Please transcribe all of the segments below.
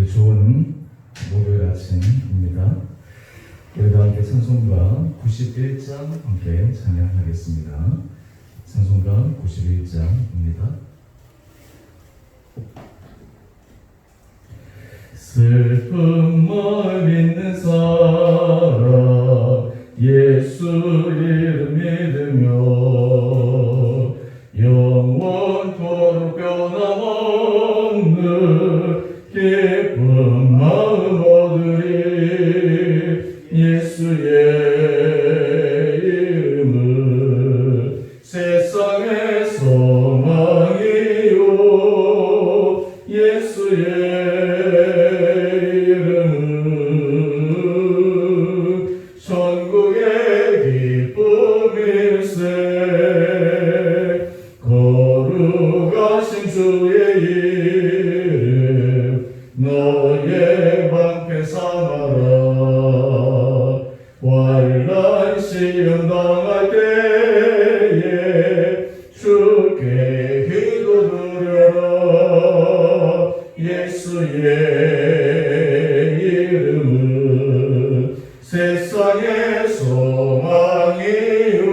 우리 좋은 목요일 아침입니다. 우리도 함께 찬송가 91장 함께 찬양하겠습니다. 찬송가 91장입니다. 슬픈 마음 있는 사람 예수 이름 믿으며 영원토록 변함없는 기쁜 마음 얻으리. 예수의 이름은 세상의 소망이요 예수의 주의 이름 너의 방패 삼아라. 환난 시험 당할 때에 주께 기도드려라. 예수의 이름은 세상의 소망이요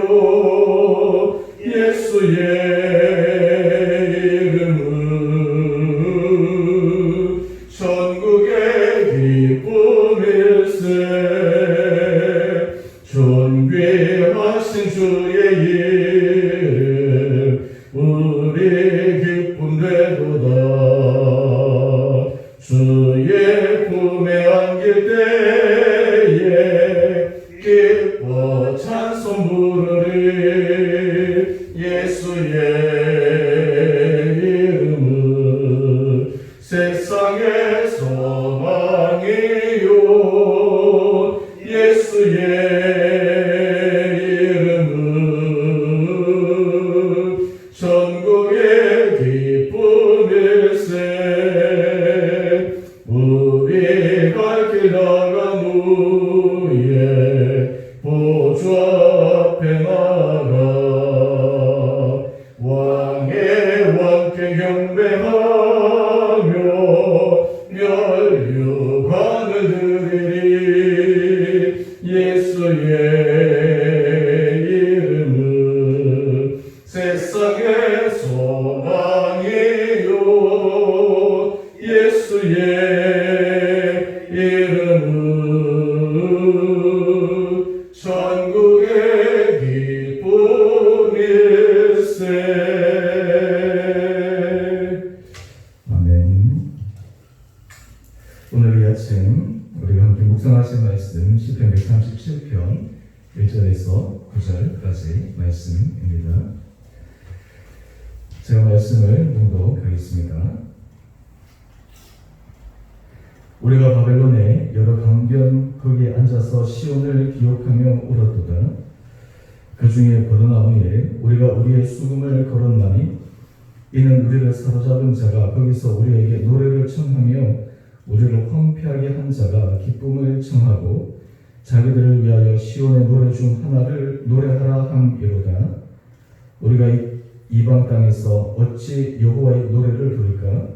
예수의 존귀하신 주의 이름 우리 기쁨 되도다. 주의 품에 안길 때에 기뻐 찬송 부르리. 예수의 이름은 세상의 소망이요 예수의 우리 갈 길 나간 후에 보좌 앞에 나가 왕의 왕께 경배하며 멸류관을 드리리. 예수의 이름은 세상의 소망이요 예수의 이름은 천국의 기쁨일세. 아멘. 오늘 이 아침 우리가 함께 묵상하실 말씀 시편 137편 1절에서 9절까지 말씀입니다. 제가 말씀을 묵독하겠습니다. 우리가 바벨론의 여러 강변 거기에 앉아서 시온을 기억하며 울었도다. 그 중에 버드나무에 우리가 우리의 수금을 걸었나니 이는 우리를 사로잡은 자가 거기서 우리에게 노래를 청하며 우리를 황폐하게 한 자가 기쁨을 청하고 자기들을 위하여 시온의 노래 중 하나를 노래하라 함이로다. 우리가 이방 땅에서 어찌 여호와의 노래를 부를까?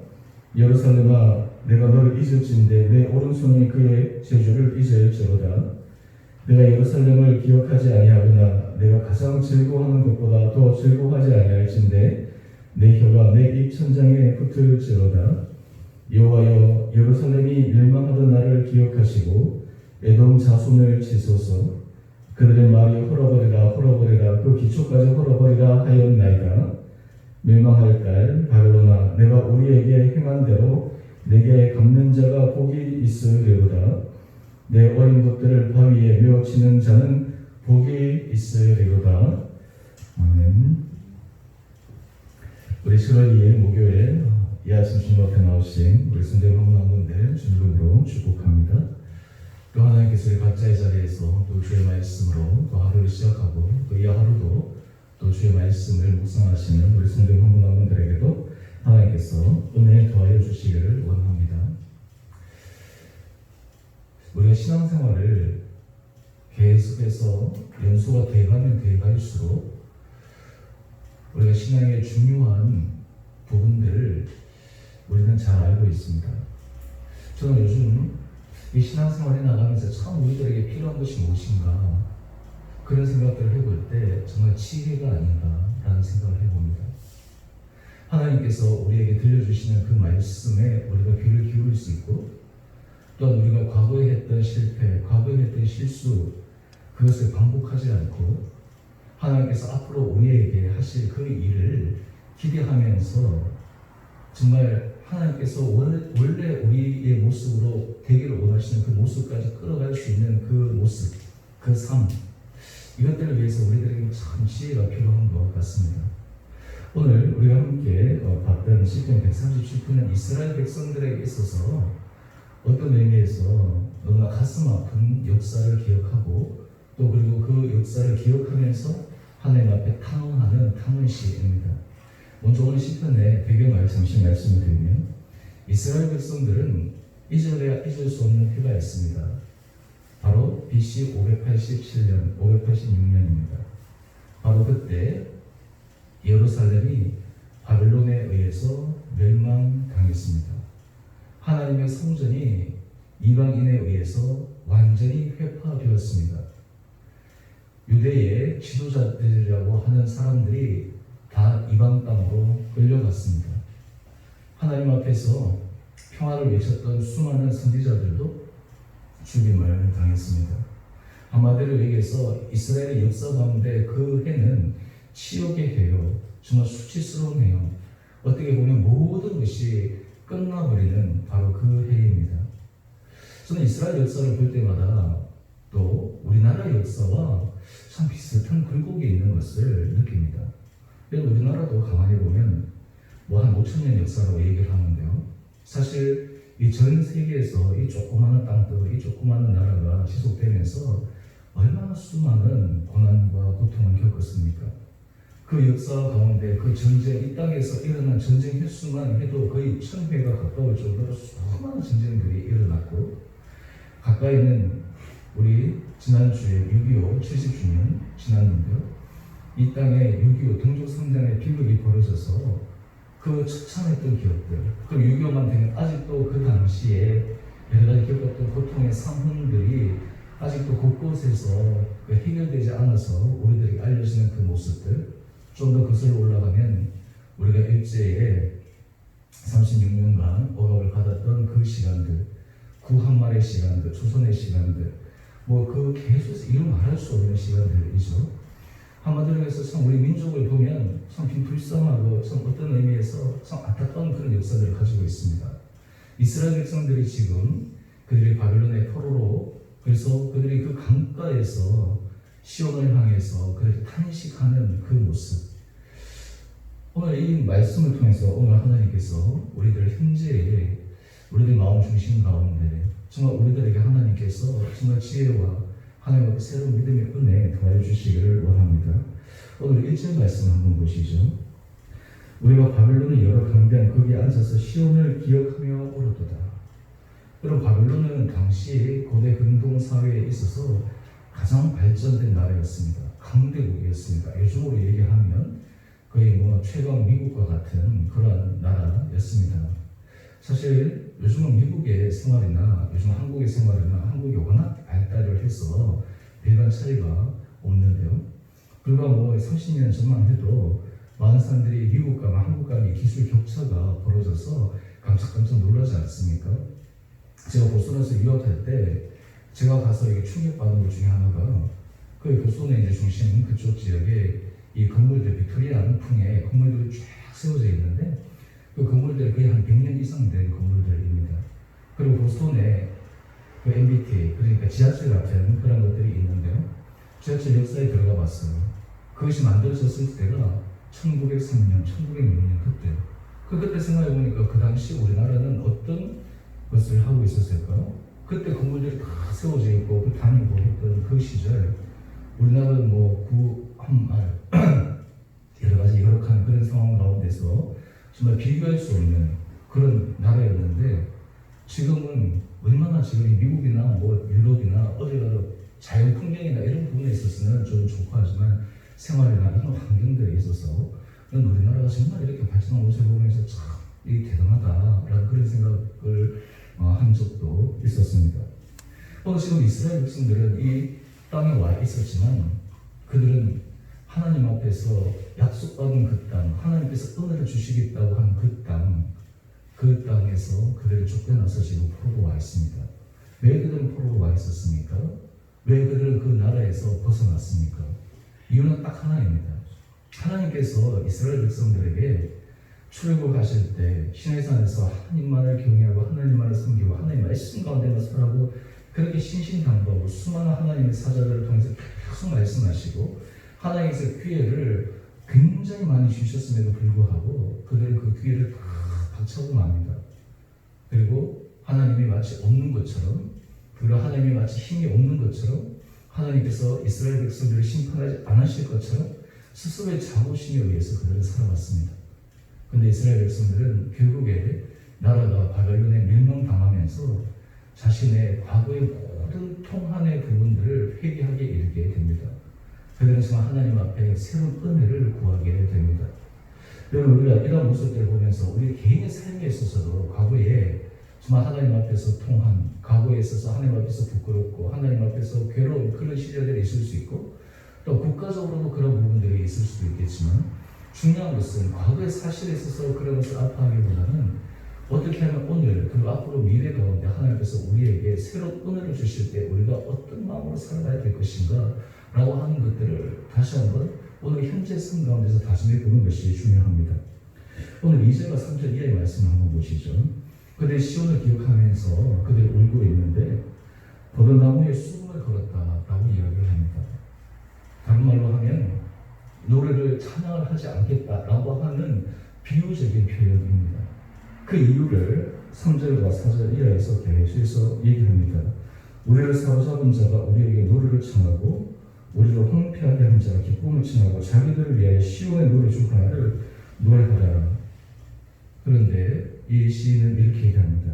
예루살렘아 내가 너를 잊을진대 내 오른손이 그의 제주를 잊을지로다. 내가 예루살렘을 기억하지 아니하거나 내가 가장 즐거워하는 것보다 더 즐거워하지 아니할진대 내 혀가 내 입 천장에 붙을지로다. 여호와여 예루살렘이 멸망하던 날을 기억하시고 에돔 자손을 치소서. 그들의 말이 헐어버리라 헐어버리라 그 기초까지 헐어버리라 하였나이다. 멸망할 날 바벨론아 내가 우리에게 행한 대로 내게 갚는 자가 복이 있으리로다. 내 어린 것들을 바위에 메어치는 자는 복이 있으리로다. 아멘. 우리 10월 2일 목요일 이 아침 주님 앞에 나오신 우리 성도님 한 분 한 분들 주님으로 축복합니다. 또 하나님께서 우리 각자의 자리에서 또 주의 말씀으로 또 하루를 시작하고 또 이 하루도 또 주의 말씀을 묵상하시는 우리 성도님 한 분 한 분들에게도 하나님께서 은혜 더하여 주시기를 원합니다. 우리가 신앙생활을 계속해서 연수가 돼가면 돼갈수록 우리가 신앙의 중요한 부분들을 우리는 잘 알고 있습니다. 저는 요즘 이 신앙생활에 나가면서 참 우리들에게 필요한 것이 무엇인가 그런 생각들을 해볼 때 정말 지혜가 아닌가라는 생각을 해봅니다. 하나님께서 우리에게 들려주시는 그 말씀에 우리가 귀를 기울일 수 있고 또한 우리가 과거에 했던 실패, 과거에 했던 실수 그것을 반복하지 않고 하나님께서 앞으로 우리에게 하실 그 일을 기대하면서 정말 하나님께서 원래 우리의 모습으로 되기를 원하시는 그 모습까지 끌어갈 수 있는 그 모습, 그 삶 이것들을 위해서 우리들에게 참 지혜가 필요한 것 같습니다. 오늘 우리가 함께 봤던 시편 137편은 이스라엘 백성들에게 있어서 어떤 의미에서 너무나 가슴 아픈 역사를 기억하고 또 그리고 그 역사를 기억하면서 하나님 앞에 탄원하는 탄원시입니다. 먼저 오늘 시편의 배경을 잠시 말씀을 드리면 이스라엘 백성들은 잊어야 잊을 수 없는 해가 있습니다. 바로 BC 587년, 586년입니다. 바로 그때 예루살렘이 바벨론에 의해서 멸망당했습니다. 하나님의 성전이 이방인에 의해서 완전히 회파되었습니다. 유대의 지도자들이라고 하는 사람들이 다 이방 땅으로 끌려갔습니다. 하나님 앞에서 평화를 외쳤던 수많은 선지자들도 죽임을 당했습니다. 한마디로 얘기해서 이스라엘의 역사 가운데 그 해는 치욕의 해요. 정말 수치스러운 해요. 어떻게 보면 모든 것이 끝나버리는 바로 그 해입니다. 저는 이스라엘 역사를 볼 때마다 또 우리나라 역사와 참 비슷한 굴곡이 있는 것을 느낍니다. 우리나라도 가만히 보면 한 5,000년 역사라고 얘기를 하는데요. 사실 이 전 세계에서 이 조그마한 땅들, 이 조그마한 나라가 지속되면서 얼마나 수많은 고난과 고통을 겪었습니까? 그 역사 가운데 그 전쟁, 이 땅에서 일어난 전쟁 횟수만 해도 거의 1000회가 가까울 정도로 수많은 전쟁들이 일어났고 가까이는 우리 지난주에 6.25 70주년 지났는데요. 이 땅에 6.25 동족상장의 비극이 벌어져서 그 처참했던 기억들, 그 6.25만 되면 아직도 그 당시에 여러 가지 겪었던 고통의 상흔들이 아직도 곳곳에서 해결되지 않아서 우리들에게 알려지는 그 모습들, 좀 더 거슬러 올라가면 우리가 일제에 36년간 억압을 받았던 그 시간들, 구한말의 시간들, 조선의 시간들, 그 계속해서 이루 말할 수 없는 시간들이죠. 한마디로 해서 참 우리 민족을 보면 참 불쌍하고 참 어떤 의미에서 참 안타까운 그런 역사들을 가지고 있습니다. 이스라엘 백성들이 지금 그들이 바벨론의 포로로 그래서 그들이 그 강가에서 시온을 향해서 그들이 탄식하는 그 모습. 오늘 이 말씀을 통해서 오늘 하나님께서 우리들 현재의 우리들 마음 중심 가운데 정말 우리들에게 하나님께서 정말 지혜와 하나님 앞에 새로운 믿음의 은혜 더하여 주시기를 원합니다. 오늘 1절 말씀 한번 보시죠. 우리가 바벨론의 여러 강변 거기에 앉아서 시온을 기억하며 오르도다. 여러분 바벨론은 당시 고대 근동 사회에 있어서 가장 발전된 나라였습니다. 강대국이었습니다. 요즘으로 얘기하면 거의 최강 미국과 같은 그런 나라였습니다. 사실 요즘은 미국의 생활이나 요즘 한국의 생활이나 한국이 워낙 발달을 해서 별반 차이가 없는데요. 불과 30년 전만 해도 많은 사람들이 미국과 한국 간의 기술 격차가 벌어져서 깜짝깜짝 놀라지 않습니까? 제가 보스턴에서 유학할 때 제가 가서 충격받은 것 중에 하나가 그 보스턴의 중심 그쪽 지역에 이 건물들 빅토리안 풍의 건물들이 쫙 세워져 있는데 그 건물들이 거의 한 100년 이상 된 건물들입니다. 그리고 보스턴에 그 MBTA 그러니까 지하철 같은 그런 것들이 있는데요. 지하철 역사에 들어가 봤어요. 그것이 만들어졌을 때가 1903년, 1906년 그때 생각해 보니까 그 당시 우리나라는 어떤 것을 하고 있었을까요? 그때 건물들이 다 세워져 있고 다니고 했던 그 시절 우리나라는 구한말 여러 가지 열악한 그런 상황 가운데서 정말 비교할 수 없는 그런 나라였는데 지금은 얼마나 지금 미국이나 유럽이나 어디 가도 자연 풍경이나 이런 부분에 있어서는 좀 좋고 하지만 생활이나 이런 환경들에 있어서 우리나라가 정말 이렇게 발전한 모습을 보면서 참 대단하다라는 그런 생각을 적도 있었습니다. 지금 이스라엘 백성들은 이 땅에 와 있었지만 그들은 하나님 앞에서 약속받은 그 땅, 하나님께서 은혜를 주시겠다고 한 그 땅에서 그들을 쫓겨나서 지금 포로로 와 있습니다. 왜 그들은 포로로 와 있었습니까? 왜 그들은 그 나라에서 벗어났습니까? 이유는 딱 하나입니다. 하나님께서 이스라엘 백성들에게 출애굽하실 때 시내산에서 하나님만을 경외하고 하나님만을 섬기고 하나님 말씀 가운데만 살아고 그렇게 신신당부하고 수많은 하나님의 사자들을 통해서 계속 말씀하시고 하나님께서 기회를 굉장히 많이 주셨음에도 불구하고 그들은 그 기회를 다 박차고 맙니다. 그리고 하나님이 마치 없는 것처럼, 그리고 하나님이 마치 힘이 없는 것처럼, 하나님께서 이스라엘 백성들을 심판하지 않으실 것처럼 스스로의 자부심에 의해서 그들은 살아왔습니다. 그런데 이스라엘 백성들은 결국에 나라가 바벨론에 멸망당하면서 자신의 과거의 모든 통한의 부분들을 회개하게 이르게 됩니다. 그들은 정말 하나님 앞에 새로운 은혜를 구하게 됩니다. 여러분, 우리가 이런 모습들을 보면서 우리 개인의 삶에 있어서도 과거에 정말 하나님 앞에서 통한, 과거에 있어서 하나님 앞에서 부끄럽고 하나님 앞에서 괴로운 그런 시절들이 있을 수 있고 또 국가적으로도 그런 부분들이 있을 수도 있겠지만 중요한 것은 과거의 사실에 있어서 그런 것을 아파하기보다는 어떻게 하면 오늘 그리고 앞으로 미래 가운데 하나님께서 우리에게 새로운 은혜를 주실 때 우리가 어떤 마음으로 살아가야 될 것인가 라고 하는 것들을 다시 한번 오늘 현재 삶 가운데서 다짐해 보는 것이 중요합니다. 오늘 2절과 3절 이하의 말씀을 한번 보시죠. 그들이 시온을 기억하면서 그들이 울고 있는데 버드나무에 수금을 걸었다라고 이야기를 합니다. 다른 말로 하면 노래를 찬양을 하지 않겠다라고 하는 비유적인 표현입니다. 그 이유를 3절과 4절 이하에서 계속해서 얘기합니다. 우리를 사로잡은 자가 우리에게 노래를 청하고 우리를 황폐하게 한 자가 기쁨을 청하고 자기들을 위하여 시온의 노래 중 하나를 노래하라. 그런데 이 시인은 이렇게 얘기합니다.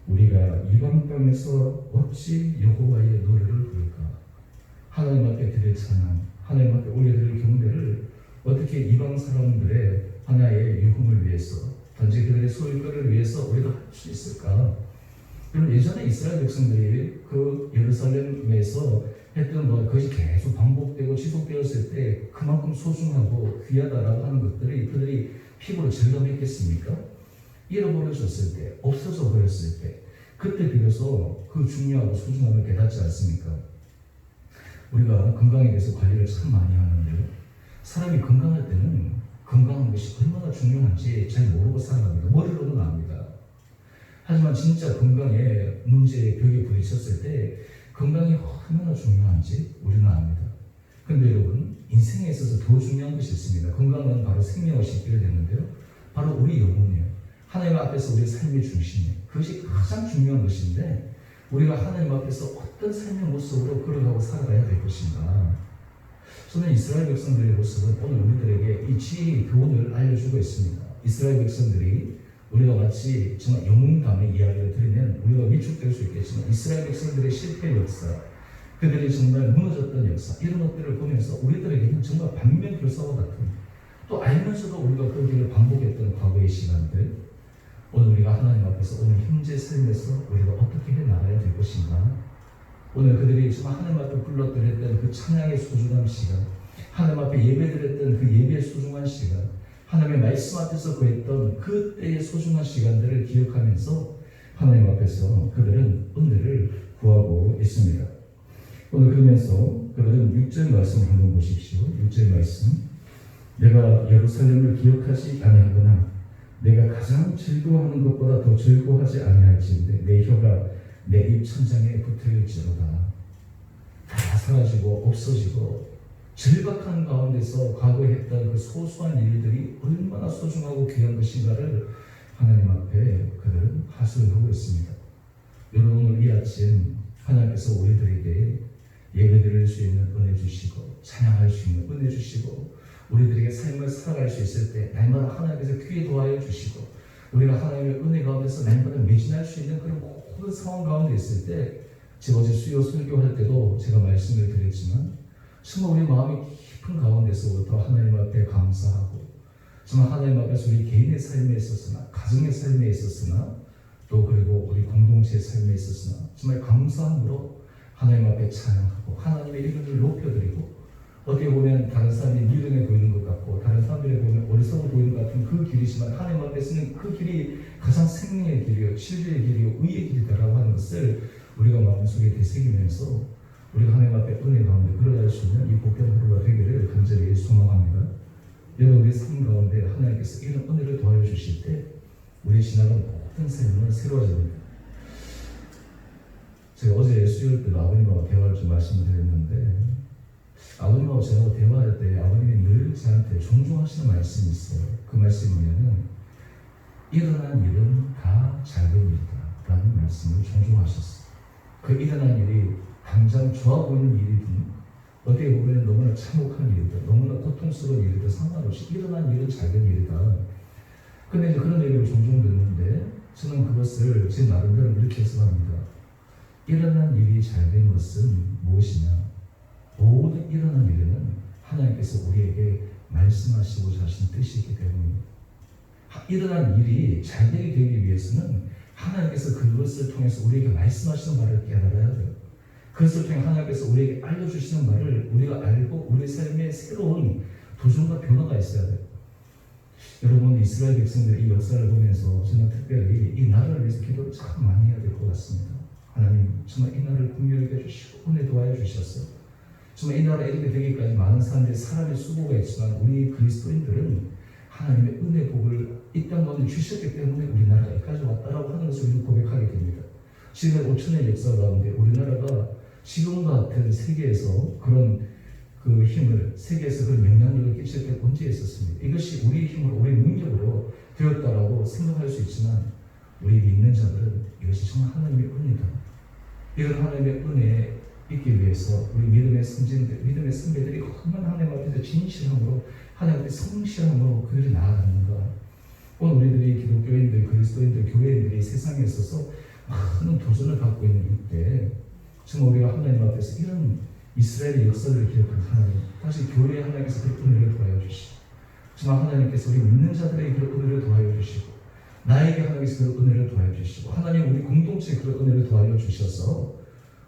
우리가 이방 땅에서 어찌 여호와의 노래를 부를까? 하나님 앞에 드릴 찬양, 하나님 앞에 올려드릴 경배를 어떻게 이방 사람들의 하나의 유흥을 위해서, 단지 그들의 소유거를 위해서 우리가 할 수 있을까? 그럼 예전에 이스라엘 백성들이 그 예루살렘에서 했던 그것이 계속 반복되고 지속되었을 때 그만큼 소중하고 귀하다라고 하는 것들이 그들이 피부로 절감했겠습니까? 잃어버려졌을 때, 없어져 버렸을 때, 그때 비로소 그 중요하고 소중함을 깨닫지 않습니까? 우리가 건강에 대해서 관리를 참 많이 하는데요. 사람이 건강할 때는 건강한 것이 얼마나 중요한지 잘 모르고 살아갑니다. 머리로는 압니다. 하지만 진짜 건강에 문제의 벽에 부딪혔을 때 건강이 얼마나 중요한지 우리는 압니다. 그런데 여러분, 인생에 있어서 더 중요한 것이 있습니다. 건강은 바로 생명을 싣게 되는데요. 바로 우리 영혼이에요. 하나님 앞에서 우리의 삶의 중심이에요. 그것이 가장 중요한 것인데 우리가 하나님 앞에서 어떤 삶의 모습으로 걸어가고 살아가야 될 것인가. 저는 이스라엘 백성들의 모습은 오늘 우리들에게 이 지혜의 교훈을 알려주고 있습니다. 이스라엘 백성들이 우리가 마치 정말 영웅담의 이야기를 들으면 우리가 위축될 수 있겠지만 이스라엘 백성들의 실패 역사, 그들이 정말 무너졌던 역사, 이런 것들을 보면서 우리들에게는 정말 반면교사와 같은, 또 알면서도 우리가 그 길을 반복했던 과거의 시간들, 오늘 우리가 하나님 앞에서 오늘 현재 삶에서 우리가 어떻게 해나가야 될 것인가. 오늘 그들이 정말 하나님 앞에 불러드렸던 그 찬양의 소중한 시간, 하나님 앞에 예배드렸던 그 예배의 소중한 시간, 하나님의 말씀 앞에서 구했던 그때의 소중한 시간들을 기억하면서 하나님 앞에서 그들은 은혜를 구하고 있습니다. 오늘 그러면서 그들은 6절 말씀을 한번 보십시오. 6절 말씀. 내가 예루살렘을 기억하지 아니하거나 내가 가장 즐거워하는 것보다 더 즐거워하지 아니할지인데 내 혀가 내 입 천장에 붙어있지로다. 다 사라지고 없어지고 절박한 가운데서 과거에 했던 그 소소한 일들이 얼마나 소중하고 귀한 것인가를 하나님 앞에 그들은 하소연하고 있습니다. 여러분, 오늘 이 아침 하나님께서 우리들에게 예배드릴 수 있는 은혜 주시고 찬양할 수 있는 은혜 주시고 우리들에게 삶을 살아갈 수 있을 때 날마다 하나님께서 귀에 도와여 주시고 우리가 하나님의 은혜 가운데서 날마다 매진할 수 있는 그런 모든 상황 가운데 있을 때, 제가 어제 수요 설교할 때도 제가 말씀을 드렸지만 정말 우리 마음이 깊은 가운데서부터 하나님 앞에 감사하고 정말 하나님 앞에서 우리 개인의 삶에 있었으나 가정의 삶에 있었으나 또 그리고 우리 공동체의 삶에 있어서나 정말 감사함으로 하나님 앞에 찬양하고 하나님의 이름을 높여드리고 어떻게 보면 다른 사람이 미련해 보이는 것 같고 다른 사람들에 보면 어리석어 보이는 것 같은 그 길이지만 하나님 앞에서는 그 길이 가장 생명의 길이요 진리의 길이요 의의 길이다라고 하는 것을 우리가 마음속에 되새기면서 우리가 하나님 앞에 은혜 가운데 걸어갈 수 있는 이 복된 하루가 되기를 간절히 소망합니다. 여러분의 삶 가운데 하나님께서 이런 은혜를 도와줘 주실 때 우리의 지나간 모든 삶은 새로워집니다. 제가 어제 수요일 때 아버님하고 대화를 좀 말씀드렸는데 아버님하고 제가 대화할 때 아버님이 늘 저한테 종종 하시는 말씀이 있어요. 그 말씀이 뭐냐면 일어난 일은 다 잘된 일이다 라는 말씀을 종종 하셨어요. 그 일어난 일이 당장 좋아 보이는 일이든 어떻게 보면 너무나 참혹한 일이든 너무나 고통스러운 일이든 상관없이 일어난 일은 잘된 일이다. 근데 이제 그런 얘기를 종종 듣는데 저는 그것을 제 나름대로 이렇게 해석합니다. 일어난 일이 잘된 것은 무엇이냐? 모든 일어난 일에는 하나님께서 우리에게 말씀하시고자 하신 뜻이 있기 때문입니다. 일어난 일이 잘되게 되기 위해서는 하나님께서 그것을 통해서 우리에게 말씀하시는 말을 깨달아야 돼요. 그것을 통해 하나님께서 우리에게 알려주시는 말을 우리가 알고 우리 삶에 새로운 도전과 변화가 있어야 돼요. 여러분 이스라엘 백성들의 이 역사를 보면서 저는 특별히 이 나라를 위해서 기도를 참 많이 해야 될 것 같습니다. 하나님 정말 이 나라를 긍휼히 해주시고 은혜 도와여 주셔서 정말 이 나라에 이렇게 되기까지 많은 사람들이 사람의 수고가 있지만 우리 그리스도인들은 하나님의 은혜 복을 이 땅 가운데 주셨기 때문에 우리나라가 여기까지 왔다라고 하는 것을 우리는 고백하게 됩니다. 지금 5천년 역사 가운데 우리나라가 지금과 같은 세계에서 그런 그 힘을 세계에서 그런 영향력을 끼칠 때 언제 있었습니까? 이것이 우리의 힘으로 우리의 능력으로 되었다라고 생각할 수 있지만 우리 믿는 자들은 이것이 정말 하나님의 은혜다. 이런 하나님의 은혜에 있기 위해서 우리 믿음의 선진들, 믿음의 선배들이 얼마나 하나님 앞에서 진실함으로 하나님 앞에 성실함으로 그들이 나아가는가. 오늘 우리들이 기독교인들, 그리스도인들, 교회인들이 세상에 있어서 많은 도전을 받고 있는 이때 정말 우리가 하나님 앞에서 이런 이스라엘의 역사를 기억한 하나님, 다시 교회에 하나님께서 그 은혜를 도와여 주시고 정말 하나님께서 우리 믿는 자들에게 그 은혜를 도와여 주시고 나에게 하나님께서 그 은혜를 도와여 주시고 하나님 우리 공동체에 그 은혜를 도와여 주셔서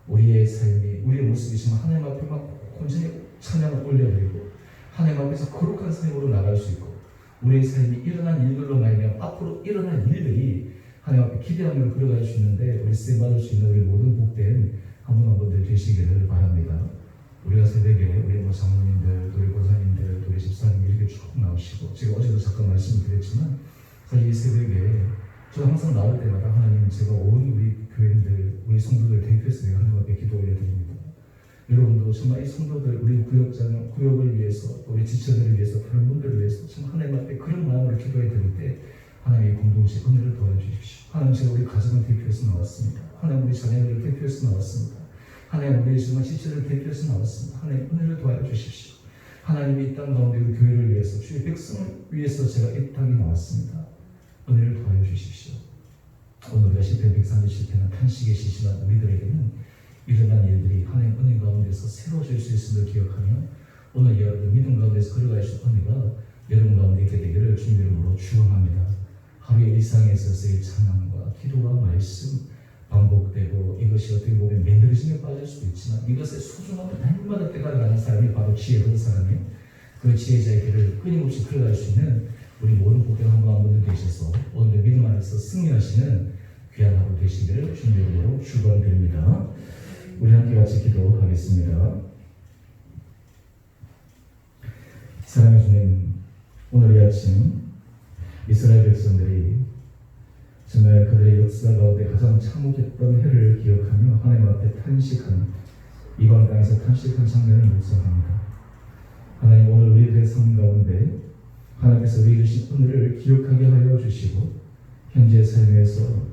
우리의 삶이, 우리의 모습이 정말 하나님 앞에 막 온전히 찬양을 올려드리고 하나님 앞에서 거룩한 삶으로 나갈 수 있고 우리의 삶이 일어난 일들로 말미암아 앞으로 일어날 일들이 하나님 앞에 기대함으로 걸어갈 수 있는데 우리 쓰임받을 수 있는 우리 모든 복된 한 분 한 분들 되시기를 바랍니다. 우리가 새벽에 우리 뭐 장로님들, 우리 권사님들, 우리 집사님 이렇게 쭉 나오시고 제가 어제도 잠깐 말씀드렸지만 사실 이 새벽에 저는 항상 나올 때마다 하나님 제가 온 우리 교인들, 우리 성도들 대표해서 내가 하나님 앞에 기도 올려드립니다. 여러분도 정말 이 성도들, 우리 구역을 위해서, 우리 지체들을 위해서, 다른 분들을 위해서 정말 하나님 앞에 그런 마음으로 기도해 드릴 때 하나님의 공동체 은혜를 도와주십시오. 하나님 제가 우리 가정을 대표해서 나왔습니다. 하나님 우리 자녀들을 대표해서 나왔습니다. 하나님 우리 정말 지체를 대표해서 나왔습니다. 하나님 은혜를 도와주십시오. 하나님이 이 땅 가운데 우리 교회를 위해서, 주의 백성을 위해서 제가 이 땅에 나왔습니다. 은혜를 도와여 주십시오. 오늘 우리가 시편 137편은 탄식의 시지만 우리들에게는 일어난 일들이 하나님 은혜 가운데서 새로워질 수 있음을 기억하며 오늘 여러분 믿음 가운데서 걸어갈 수 있는 은혜가 여러분 가운데 있게 되기를 주님 이름으로 축원합니다. 하루의 일상에 있어서의 찬양과 기도와 말씀 반복되고 이것이 어떻게 보면 매너리즘에 빠질 수도 있지만 이것의 소중함을 날마다 깨달아가는 사람이 바로 지혜로운 사람이에요. 그 지혜자의 길을 끊임없이 걸어갈 수 있는 우리 모든 복된 한 분 한 분들 되셔서 오늘 믿음 안에서 승리하시는 귀한 하루 되시기를 주님으로 축원드립니다. 우리 함께 같이 기도하겠습니다. 사랑해 주님, 오늘 이 아침 이스라엘 백성들이 정말 그들의 역사 가운데 가장 참혹했던 해를 기억하며 하나님 앞에 탄식한 이방 땅에서 탄식한 장면을 묵상합니다. 하나님 오늘 우리들의 삶 가운데 하나님께서 우리에게 주신 은혜를 기억하게 하여 주시고 현재 삶에서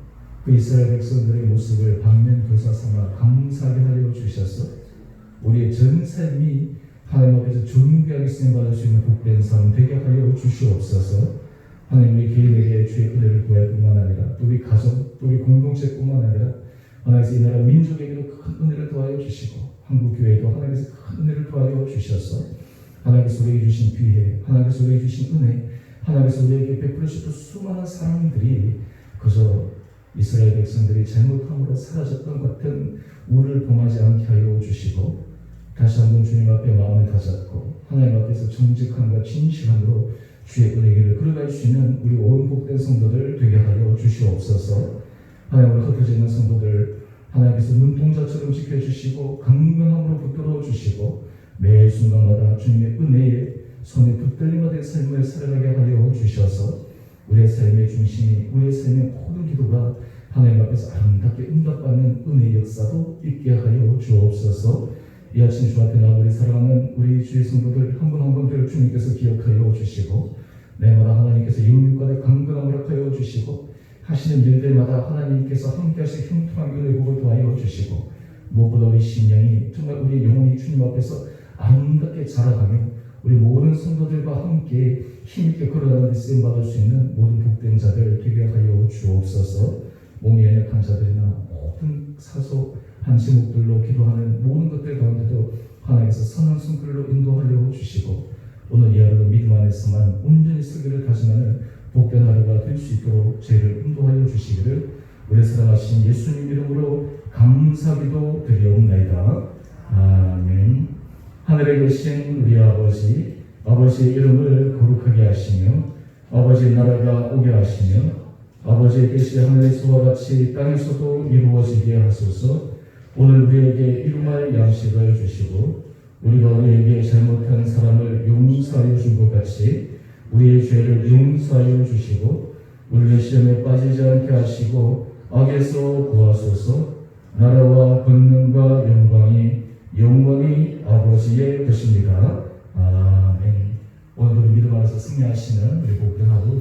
그 이스라엘 백성들의 모습을 방면 교사 삼아 감사하게 하여 주셔서 우리의 전 삶이 하나님 앞에서 존귀하게 쓰임받을 수 있는 복된 삶 되게 하여 주시옵소서. 하나님 우리 개인에게 주의 은혜를 구할 뿐만 아니라 또 우리 가정, 또 우리 공동체뿐만 아니라 하나님께서 이 나라 민족에게도 큰 은혜를 도와여 주시고 한국교회도 하나님께서 큰 은혜를 도와여 주셔서 하나님께서 우리에게 주신 기회, 하나님께서 우리에게 주신 은혜, 하나님께서 우리에게 베풀어 주신 수많은 사람들이 그저 이스라엘 백성들이 잘못함으로 사라졌던 것 같은 우를 범하지 않게 하여 주시고 다시 한번 주님 앞에 마음을 다잡고 하나님 앞에서 정직함과 진실함으로 주의 은혜 길을 걸어갈 수 있는 우리 온 복된 성도들 되게 하여 주시옵소서. 하나님으로 흩어져 있는 성도들 하나님께서 눈동자처럼 지켜주시고 강건함으로 붙들어 주시고 매 순간마다 주님의 은혜에 손에 붙들림받은 삶을 살아가게 하여 주셔서 우리의 삶의 중심이 우리의 삶의 모든 기도가 하나님 앞에서 아름답게 응답받는 은혜의 역사도 있게 하여 주옵소서. 이 아침 주 앞에 나와 우리 사랑하는 우리 주의 성도들 한 분 한 분들을 주님께서 기억하여 주시고 내마다 하나님께서 영육과의 강건함을 허락하여 주시고 하시는 일들마다 하나님께서 함께 하실 형통한 은혜 복을 더하여 주시고 무엇보다 우리 심령이 정말 우리 영혼이 주님 앞에서 아름답게 자라가며 우리 모든 성도들과 함께 힘있게 걸어가는 데 쓰임받을 수 있는 모든 복된 자들 되게 하여 주옵소서. 몸이 연약한 자들이나 모든 사소 한 제목들로 기도하는 모든 것들 가운데도 하나님께서 선한 손길로 인도하여 주시고 오늘 이 하루도 믿음 안에서만 온전히 쓰기를 다짐하는 복된 하루가 될 수 있도록 저희를 인도하여 주시기를 우리 사랑하신 예수님 이름으로 감사기도 드리옵나이다. 아멘. 하늘에 계신 우리 아버지, 아버지의 이름을 거룩하게 하시며 아버지의 나라가 오게 하시며 아버지의 뜻이 하늘에서와 같이 땅에서도 이루어지게 하소서. 오늘 우리에게 일용할 양식을 주시고 우리가 우리에게 잘못한 사람을 용서하여 준 것 같이 우리의 죄를 용서하여 주시고 우리를 시험에 빠지지 않게 하시고 악에서 구하소서. 나라와 권능과 영광이 영원히 아버지의 것입니다. 아멘. 오늘도 믿음 안에서 승리하시는 우리 복된 하루